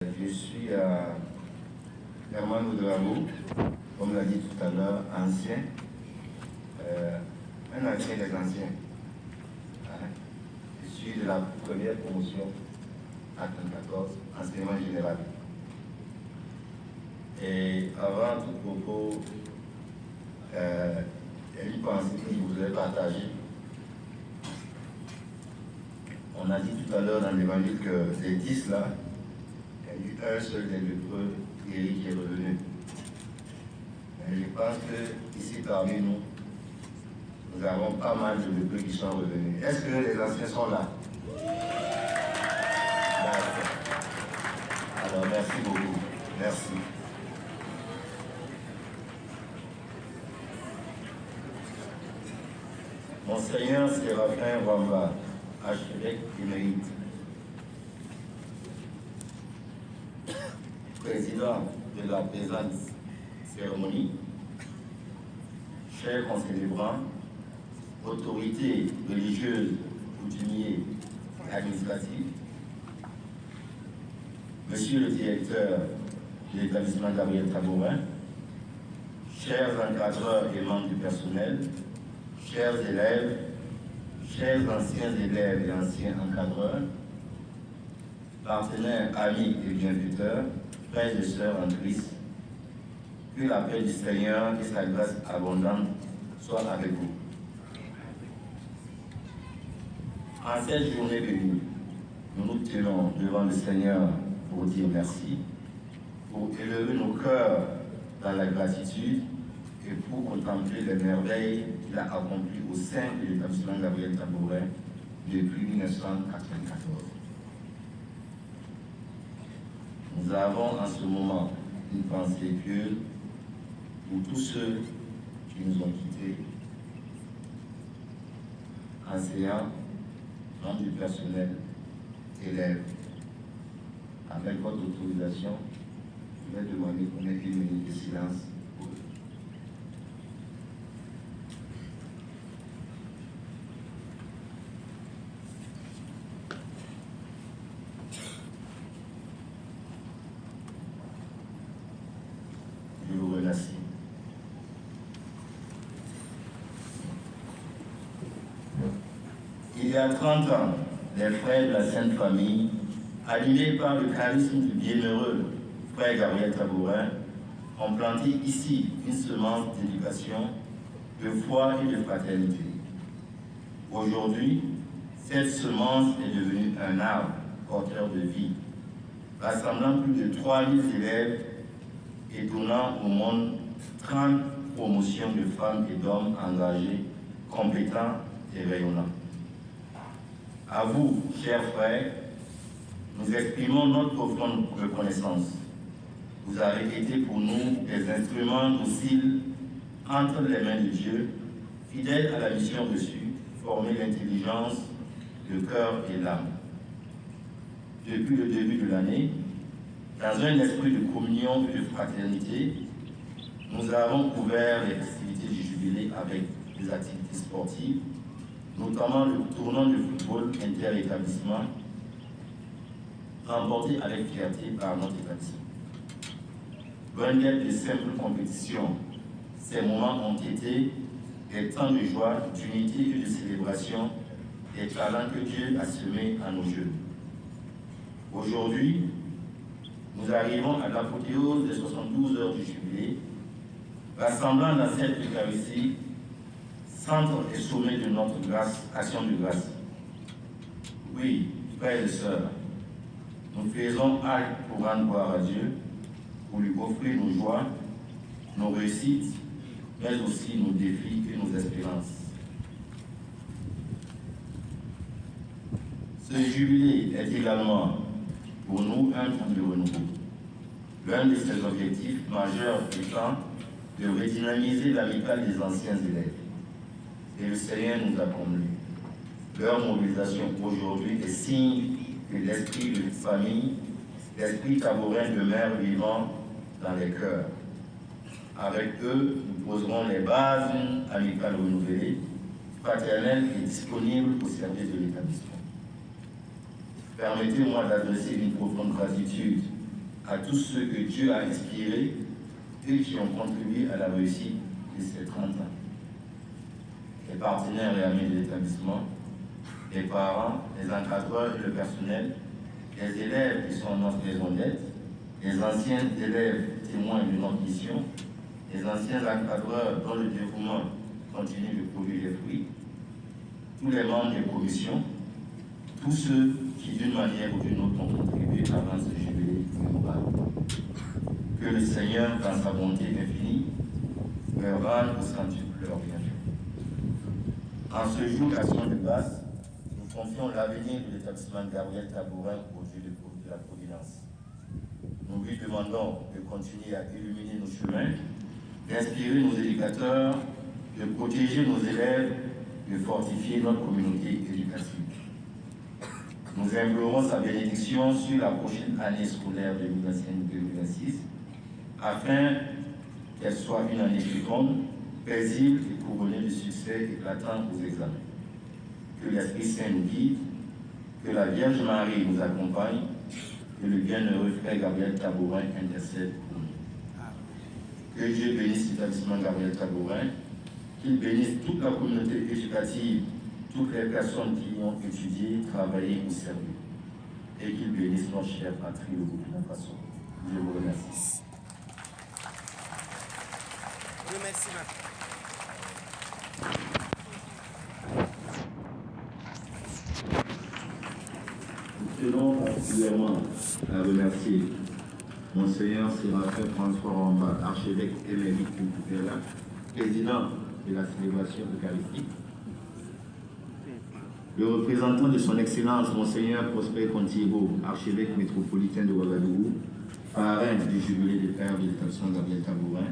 Je suis Herman Ouedraogo, comme l'a dit tout à l'heure, ancien, un ancien des anciens. Je suis de la première promotion à 34, enseignement général. Et avant tout propos, il y a une pensée que je voudrais partager. On a dit tout à l'heure dans l'évangile que les 10 là, il y a eu un seul des lépreux guéri qui est revenu. Mais je pense que ici parmi nous, nous avons pas mal de lépreux qui sont revenus. Est-ce que les anciens sont là? D'accord. Alors merci beaucoup. Merci. Monseigneur Séraphin Wamba, archevêque émérite, président de la présente cérémonie, chers concélébrants, autorités religieuses, coutumiers et administratifs, monsieur le directeur de l'établissement Gabriel Tabourin, chers encadreurs et membres du personnel, chers élèves, chers anciens élèves et anciens encadreurs, partenaires, amis et bienfaiteurs, frères et sœurs en Christ, que la paix du Seigneur et sa grâce abondante soient avec vous. En cette journée bénie, nous nous tenons devant le Seigneur pour dire merci, pour élever nos cœurs dans la gratitude et pour contempler les merveilles qu'il a accomplies au sein de l'établissement Gabriel Tabourin depuis 1994. Nous avons en ce moment une pensée pieuse pour tous ceux qui nous ont quittés, enseignants, membres du personnel, élèves. Avec votre autorisation, je vais demander qu'on ait une minute de silence pour eux. Je vous remercie. Il y a 30 ans, les frères de la Sainte Famille, animés par le charisme du bienheureux frère Gabriel Tabourin, ont planté ici une semence d'éducation, de foi et de fraternité. Aujourd'hui, cette semence est devenue un arbre porteur de vie, rassemblant plus de 3000 élèves et donnant au monde 30 promotions de femmes et d'hommes engagés, compétents et rayonnants. À vous, chers frères, nous exprimons notre profonde reconnaissance. Vous avez été pour nous des instruments dociles entre les mains de Dieu, fidèles à la mission reçue, former l'intelligence, le cœur et l'âme. Depuis le début de l'année, dans un esprit de communion et de fraternité, nous avons couvert les festivités du jubilé avec des activités sportives, notamment le tournoi de football inter-établissement, remporté avec fierté par notre établissement. Loin d'être de simples compétitions, ces moments ont été des temps de joie, d'unité et de célébration des talents que Dieu a semés à nos jeunes. Aujourd'hui, nous arrivons à l'apothéose des 72 heures du jubilé, rassemblant dans cette Eucharistie, centre et sommet de notre grâce, action de grâce. Oui, frères et sœurs, nous faisons halte pour rendre gloire à Dieu, pour lui offrir nos joies, nos réussites, mais aussi nos défis et nos espérances. Ce jubilé est également pour nous un temps de renouveau. L'un de ses objectifs majeurs étant de redynamiser l'amicale des anciens élèves. Et le Seigneur nous a comblés. Leur mobilisation aujourd'hui est signe que l'esprit de famille, l'esprit tabourin demeure vivant dans les cœurs. Avec eux, nous poserons les bases d'une amicale renouvelée, fraternelle et disponible au service de l'établissement. Permettez-moi d'adresser une profonde gratitude à tous ceux que Dieu a inspirés et qui ont contribué à la réussite de ces 30 ans. Les partenaires et amis de l'établissement, les parents, les encadreurs et le personnel, les élèves qui sont notre raison d'être, les anciens élèves témoins de notre mission, les anciens encadreurs dont le dévouement continue de produire des fruits, tous les membres des commissions, tous ceux qui d'une manière ou d'une autre ont contribué avant ce jubilé mémorable. Que le Seigneur, dans sa bonté infinie, leur rende au centuple leur bienfait. En ce jour d'action de grâce, nous confions l'avenir de l'établissement Gabriel Tabourin au Dieu de la Providence. Nous lui demandons de continuer à illuminer nos chemins, d'inspirer nos éducateurs, de protéger nos élèves, de fortifier notre communauté éducative. Nous implorons sa bénédiction sur la prochaine année scolaire 2025-2026 afin qu'elle soit une année féconde, paisible et couronnée de succès éclatant aux examens. Que l'Esprit Saint nous guide, que la Vierge Marie nous accompagne, que le bienheureux frère Gabriel Tabourin intercède pour nous. Que Dieu bénisse l'établissement Gabriel Tabourin, qu'il bénisse toute la communauté éducative, toutes les personnes qui y ont étudié, travaillé ou servi, et qu'il bénisse notre chère patrie au Burkina Faso. Je vous remercie. Merci, Nous tenons particulièrement à remercier Monseigneur Séraphin François Ramba, archevêque émérite du Coupéla, président de la célébration eucharistique, le représentant de son Excellence, Monseigneur Prosper Contiego, archevêque métropolitain de Ouagadougou, parrain du jubilé des pères de l'établissement Gabriel Tabourin,